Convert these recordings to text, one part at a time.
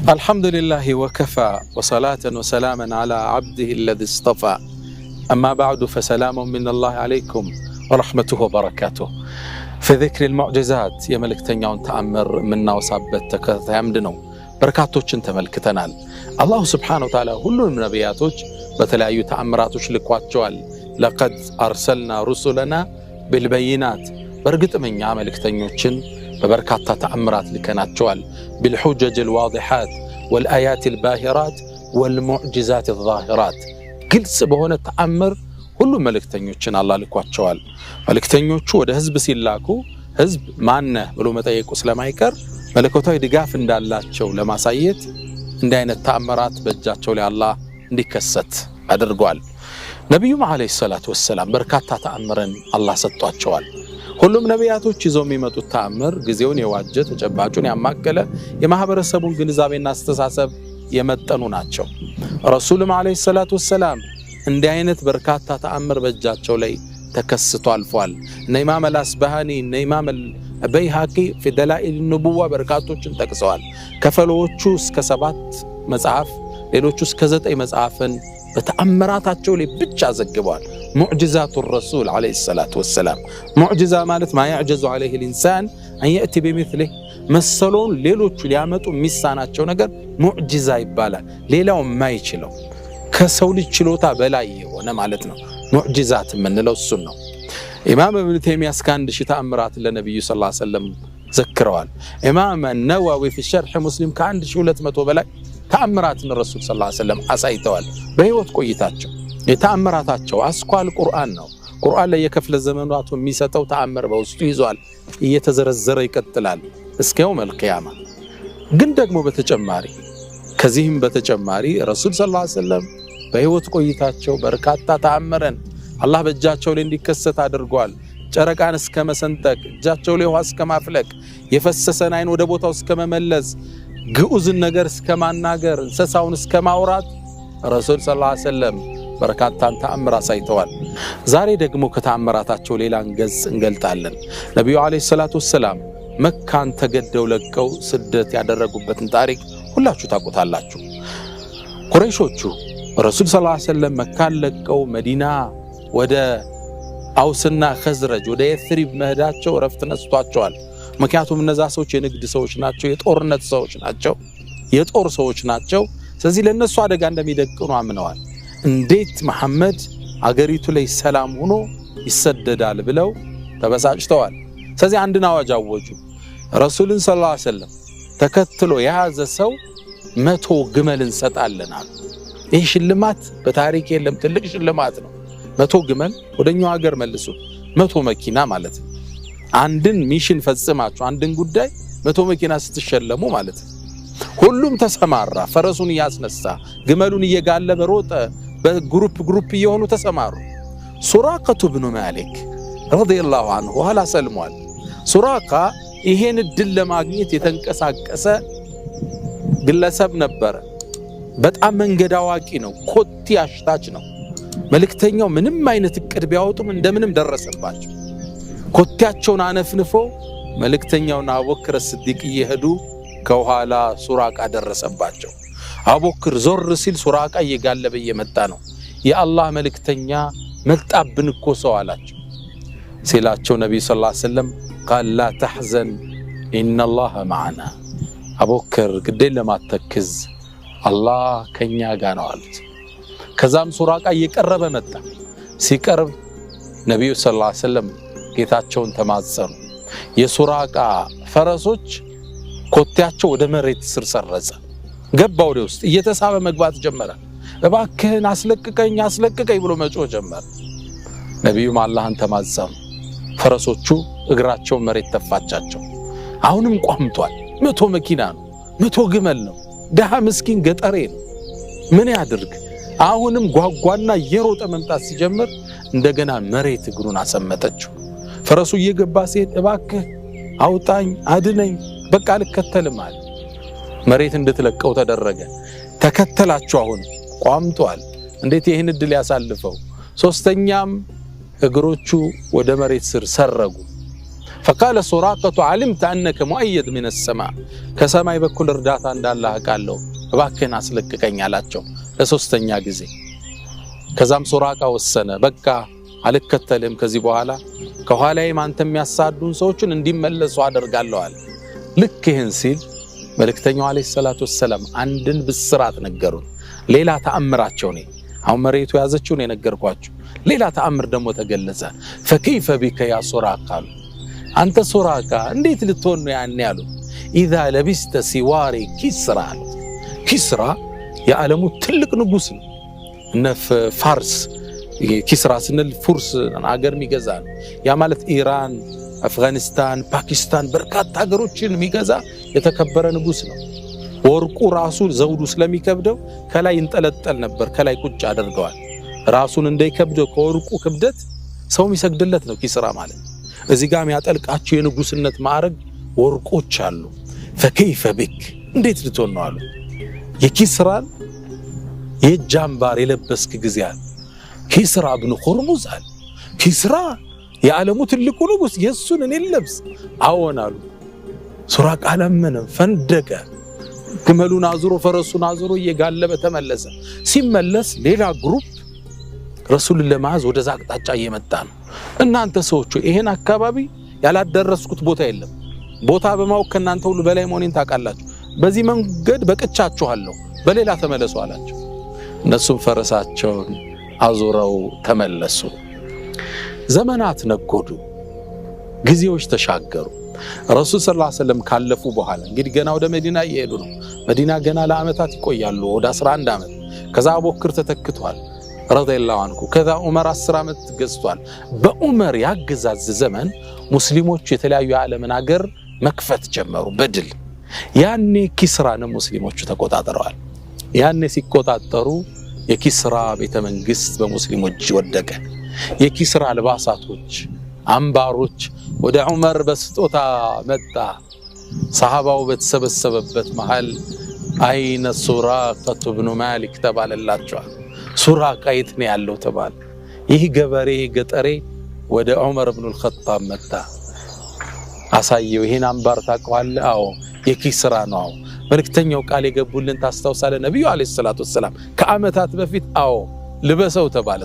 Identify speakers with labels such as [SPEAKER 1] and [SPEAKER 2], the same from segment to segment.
[SPEAKER 1] الحمد لله وكفى وصلاة وسلاما على عبده الذي اصطفى أما بعد فسلام من الله عليكم ورحمته وبركاته في ذكر المعجزات يا ملكتنياون تأمر منا وصابت تكث يمدنو بركاتوችን ተመልክተናል الله سبحانه وتعالى ሁሉንም ነቢያቶች በተለያዩ ተአምራቶች ልኳቸዋል لقد أرسلنا رسلنا بالبينات በርግጥምኛ መልእክተኞችን በበርካታ ተአምራት ልከናቸዋል بالحجج الواضحات والآيات الباهرات والمعجزات الظاهرات ግልጽ በሆነ ተአምር ሁሉ መልእክተኞችን አላህ ልኳቸዋል መልእክተኞቹ ወደ ህዝብ ሲላኩ ህዝብ ማን ብሎ መጠየቁ ስለማይቀር መለኮታዊ ድጋፍ እንዳላቸው ለማሳየት እንደ አይነት ተአምራት በእጃቸው ላይ አላህ እንዲከሰት አድርጓል ነብዩም አለይሂ ሰላቱ ወሰለም በርካታ ተአምረን አላህ ሰጥቷቸዋል ሁሉም ነቢያቶች ይዘው የሚመጡት ተአምር ግዚያውን የዋጀ ተጨባጩን ያማከለ የማህበረሰቡን ግንዛቤና አስተሳሰብ የመጠኑ ናቸው ረሱልም አለይሂ ሰላቱ ወሰለም እንደ አይነት በርካታ ተአምር በእጃቸው ላይ ተከስቶ አልፏል ኢማም አልአስባሃኒ ኢማም አልበይሃቂ في دلائل النبوة በርካቶችን ጠቅሰዋል ከፈሎቹ እስከ 7 መጽሐፍ ሌሎቹ እስከ 9 መጽሐፍን በተአምራታቸው ላይ ብቻ ዘግበዋል معجزات الرسول عليه الصلاة والسلام معجزة مالت ما يعجز عليه الإنسان أن يأتي بمثله مثلون ሌሎቹ ሊያመጡ ሚሳናቸው ነገር ሙዕጂዛ ይባላል ሌላው ማይችለው ከሰው ልጅ ችሎታ በላይ የሆነ ማለት ነው ሙዕጂዛት ምንለው እሱ ነው ኢማም ኢብኑ ተይሚያ እስካንድ ሺ ተአምራት ለነብዩ ሰለላሁ ዐለይሂ ወሰለም ዘክረዋል ኢማም ነዋዊ في شرح مسلم ከ1200 በላይ ተአምራት ለረሱል ሰለላሁ ዐለይሂ ወሰለም አሳይተዋል በህይወት ቆይታቸው የተአምራታቸው አስኳል ቁርአን ነው ቁርአን ላይ የከፍለ ዘመናቱ የሚሰጠው ተአምር በውስጡ ይዟል እየተዘረዘረ ይቀጥላል እስከ يوم القيامة ግን ደግሞ በተጨማሪ ከዚህም በተጨማሪ ረሱል ሰለላሁ ዐለይሂ ወሰለም በህይወት ቆይታቸው በርካታ ተአምረን አላህ በእጃቸው ላይ እንዲከሰት አድርጓል ጨረቃን እስከ መሰንጠቅ እጃቸው ላይ ውሃ እስከ ማፍለቅ የፈሰሰን አይን ወደ ቦታው እስከ መመለስ ግዑዝን ነገር እስከ ማናገር እንስሳውን እስከ ማውራት ረሱል ሰለላሁ ዐለይሂ ወሰለም በርካታ ተአምር አሳይተዋል ዛሬ ደግሞ ከተአምራታቸው ሌላን ገጽ እንገልጣለን ነብዩ አለይሂ ሰላቱ ወሰለም መካን ተገደው ለቀው ስደት ያደረጉበትን ታሪክ ሁላችሁ ታውቁታላችሁ ቁረይሾቹ ረሱል ሰለላሁ ዐለይሂ ወሰለም መካን ለቀው መዲና ወደ አውስና ኸዝረጅ ወደ የትሪብ መሄዳቸው ረፍት ነስቷቸዋል ምክንያቱም እነዛ ሰዎች የንግድ ሰዎች ናቸው የጦርነት ሰዎች ናቸው የጦር ሰዎች ናቸው ስለዚህ ለነሱ አደጋ እንደሚደቅኑ አምነዋል እንዴት መሐመድ አገሪቱ ላይ ሰላም ሆኖ ይሰደዳል ብለው ተበሳጭተዋል ስለዚህ አንድን አዋጅ አወጁ ረሱልን ሰለላሁ ዐለይሂ ወሰለም ተከትሎ የያዘ ሰው 100 ግመል እንሰጣለናል ይህ ሽልማት በታሪክ የለም ትልቅ ሽልማት ነው 100 ግመል ወደኛው ሀገር መልሱ 100 መኪና ማለት ነው አንድን ሚሽን ፈጽማችሁ አንድን ጉዳይ 100 መኪና ስትሸለሙ ማለት ነው ሁሉም ተሰማራ ፈረሱን ያስነሳ ግመሉን እየጋለበ ሮጠ በግሩፕ እየሆኑ ተሰማሩ ሱራቀቱ ኢብኑ ማሊክ ረዲየላሁ ዐንሁ ኋላ ሰልሟል ሱራቃ ይሄን ድል ለማግኘት የተንቀሳቀሰ ግለሰብ ነበር በጣም መንገድ አዋቂ ነው ኮቲ አሽታች ነው መልእክተኛው ምንም አይነት እቅድ ቢያወጡም እንደምንም ደረሰባቸው ኮቲያቸውን አነፍንፎ መልእክተኛውና አቡበክር ሲዲቅ እየሄዱ ከኋላ ሱራቃ ደረሰባቸው አቡበክር ዞር ሲል ሱራቃ እየጋለበ እየመጣ ነው የአላህ መልእክተኛ መጣብን እኮ ሰው አላቸው ሲላቸው ነብዩ ሰለላሁ ዐለይሂ ወሰለም قال لا تحزن ان الله معنا አቡበክር ግዴን ለማተክዝ አላህ ከኛ ጋር ነው አሉት ከዛም ሱራቃ እየቀረበ መጣ ሲቀርብ ነብዩ ሰለላሁ ዐለይሂ ወሰለም ጌታቸውን ተማጸኑ የሱራቃ ፈረሶች ኮቴያቸው ወደ መሬት ስር ሰረጸ ገባ ወደ ውስጥ እየተሳበ መግባት ጀመረ እባክህን አስለቅቀኝ ብሎ መጮህ ጀመረ ነብዩም አላህን ተማጸኑ ፈረሶቹ እግራቸው መሬት ተፋቻቸው አሁንም ቋምጧል 100 መኪና ነው 100 ግመል ነው ደሃ ምስኪን ገጠሬ ነው ምን ያድርግ አሁንም ጓጓና የሮጠ መምጣት ሲጀምር እንደገና መሬት እግሩን አሰመጠችው ፈረሱ እየገባ ሲሄድ እባክህ አውጣኝ አድነኝ በቃ ልከተልም አለ መሬት እንድትለቀው ተደረገ ተከተላቸው አሁን ቋምጧል እንዴት ይሄን እድል ያሳልፈው ሶስተኛም እግሮቹ ወደ መሬት ስር ሰረጉ فقال سراقة علمت أنك مؤيد من السماء كسماء بكل رداتا عند الله قالوا باكين أسلككኝ አላቸው ለሶስተኛ ጊዜ ከዛም ሱራቃ ወሰነ በቃ አልከተልም ከዚህ በኋላ ከኋላዬ ማንተ የሚያሳዱን ሰዎችን እንዲመለሱ አደርጋለሁ አለ ልክ ይህን ሲል መልእክተኛው አለይሂ ሰላቱ ወሰለም አንድን ብስራት ነገሩን ሌላ ተአምራቸው ነው አሁን መሬቱ ያዘችው ነው የነገርኳችሁ ሌላ ተአምር ደግሞ ተገለጸ فكيف بك يا سراقة አንተ ሱራቃ እንዴት ልትሆን ነው ያኔ ያሉ اذا لبست سوار كسرى كسرى የዓለሙ ትልቅ ንጉስ ነው ነፍ ፋርስ كسرى ስንል ፉርስ አገር የሚገዛ ነው ያ ማለት ኢራን አፍጋኒስታን ፓኪስታን በርካታ ሀገሮችን የሚገዛ የተከበረ ንጉስ ነው ወርቁ ራሱ ዘውዱ ስለሚከብደው ከላይ እንጠለጠል ነበር ከላይ ቁጭ አድርገዋል ራሱን እንዳይከብደው ከወርቁ ክብደት ሰው የሚሰግድለት ነው ኪስራ ማለት እዚህ ጋር የሚያጠልቃቸው የንጉስነት ማዕረግ ወርቆች አሉ فكيف بك እንዴት ልትሆን ነው አሉ የኪስራን የጃምባር የለበስክ ጊዜ አለ ኪስራ ابن خرمز አለ ኪስራ የዓለሙ ትልቁ ንጉስ የሱን እኔ ለብስ አወናሉ ሱራቃ ለምንም ፈንደቀ ግመሉን አዙሮ ፈረሱን አዙሮ እየጋለበ ተመለሰ ሲመለስ ሌላ ግሩፕ ረሱልን ለማዝ ወደ ዛቅጣጫ እየመጣ ነው እናንተ ሰዎች ይሄን አካባቢ ያላደረስኩት ቦታ የለም ቦታ በማወቅ ከናንተ ሁሉ በላይ መሆኔን ታውቃላችሁ በዚህ መንገድ በቅቻችኋለሁ በሌላ ተመለሱ አላቸው እነሱም ፈረሳቸውን አዙረው ተመለሱ ዘመናት ነጎዱ ጊዜዎች ተሻገሩ ረሱል ሰለላሁ ዐለይሂ ወሰለም ካለፉ በኋላ እንግዲህ ገና ወደ መዲና እየሄዱ ነው መዲና ገና ለአመታት ይቆያሉ ወደ 11 አመት ከዛ አቡበክር ተተክቷል ረዲየላሁ ዐንሁ ከዛ ዑመር 10 አመት ገዝቷል በዑመር ያገዛዝ ዘመን ሙስሊሞች የተለያዩ የዓለምን ሀገር መክፈት ጀመሩ በድል ያኔ ኪስራን ሙስሊሞቹ ተቆጣጣረዋል ያኔ ሲቆጣጣሩ የኪስራ ቤተ መንግስት በሙስሊሞች ወደቀ የኪስራ ልባሳቶች አንባሮች ወደ ዑመር በስጦታ መጣ ሰሃባው በተሰበሰበበት መሃል አይነ ሱራቃ ኢብኑ ማሊክ ተባለላቸው ሱራቃ የት ነው ያለው ተባለ ይህ ገበሬ ገጠሬ ወደ ዑመር ኢብኑ አልኸጣብ መጣ አሳየው ይሄን አንባር ታውቀዋለህ አዎ የኪስራ ነው መልእክተኛው ቃል የገቡልን ታስታውሳለህ ነብዩ አለይሂ ሰላቱ ወሰለም ከአመታት በፊት አዎ ልበሰው ተባለ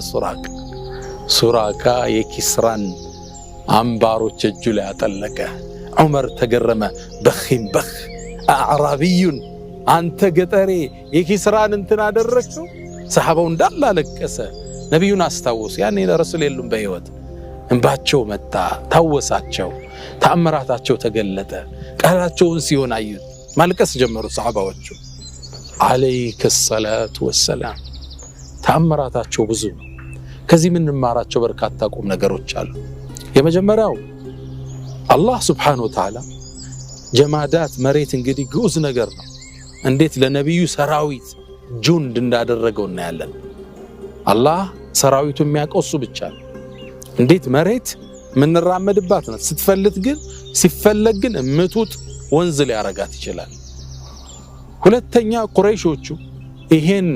[SPEAKER 1] ሱራቃ የኪስራን አንባሮች እጁ ላይ አጠለቀ ዑመር ተገረመ በኺም በኽ አዕራቢዩን አንተ ገጠሬ የኪስራን እንትን አደረክው ሰሃባው እንዳለ አለቀሰ ነብዩን አስታወሱ ያኔ ለረሱል የሉም በህይወት እንባቸው መጣ ታወሳቸው ተአምራታቸው ተገለጠ ቃላቸውን ሲሆን አዩት ማልቀስ ጀመሩ ሰሃባዎቹ አለይከ ሰላቱ ወሰላም ተአምራታቸው ብዙ ነው ከዚህ ምን እንማራቸው በርካታ ቁም ነገሮች አሉ የመጀመሪያው አላህ Subhanahu Wa Ta'ala ጀማዳት መሬት እንግዲህ ግዑዝ ነገር ነው እንዴት ለነብዩ ሰራዊት ጁንድ እንዳደረገው እናያለን አላህ ሰራዊቱ የሚያቆሱ ብቻ ነው እንዴት መሬት ምንራመድባት ነው ስትፈልጥ ግን ሲፈለግ ግን ምቱት ወንዝ ሊያረጋት ይችላል ሁለተኛ ቁረይሾቹ ይሄን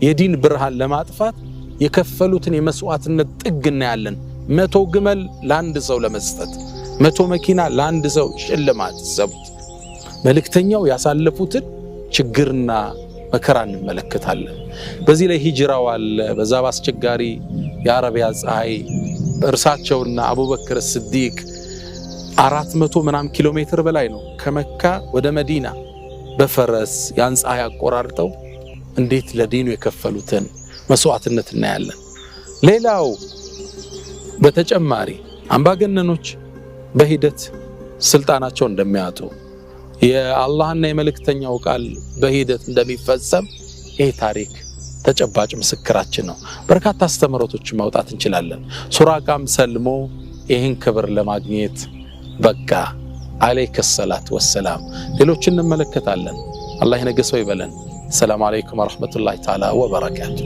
[SPEAKER 1] የዲን ብርሃን ለማጥፋት የከፈሉትን የመስዋዕትነት ጥግ እናያለን 100 ግመል ለአንድ ሰው ለመስጠት 100 መኪና ለአንድ ሰው ሽልማት ሰብት መልእክተኛው ያሳለፉትን ችግርና መከራ እንመለከታለን በዚህ ላይ ሂጅራው አለ በዛ ባስቸጋሪ የአረቢያ ፀሐይ እርሳቸውና አቡበክር ሲዲቅ 400 ምናም ኪሎ ሜትር በላይ ነው ከመካ ወደ መዲና በፈረስ ያን ፀሐይ አቆራርጠው እንዴት ለዲኑ የከፈሉትን መስዋዕትነት እናያለን ሌላው በተጨማሪ አምባገነኖች በሂደት ስልጣናቸው እንደሚያጡ የአላህና የመልእክተኛው ቃል በሂደት እንደሚፈጸም ይሄ ታሪክ ተጨባጭ ምስክራችን ነው በርካታ አስተምሮቶች ማውጣት እንችላለን ሱራቃም ሰልሞ ይሄን ክብር ለማግኘት በቃ አለይከ ሰላቱ ወሰላም ሌሎችን እንመለከታለን አላህ ይነገሰው ይበለን ሰላም አለይኩም ወራህመቱላሂ ተዓላ ወበረካቱ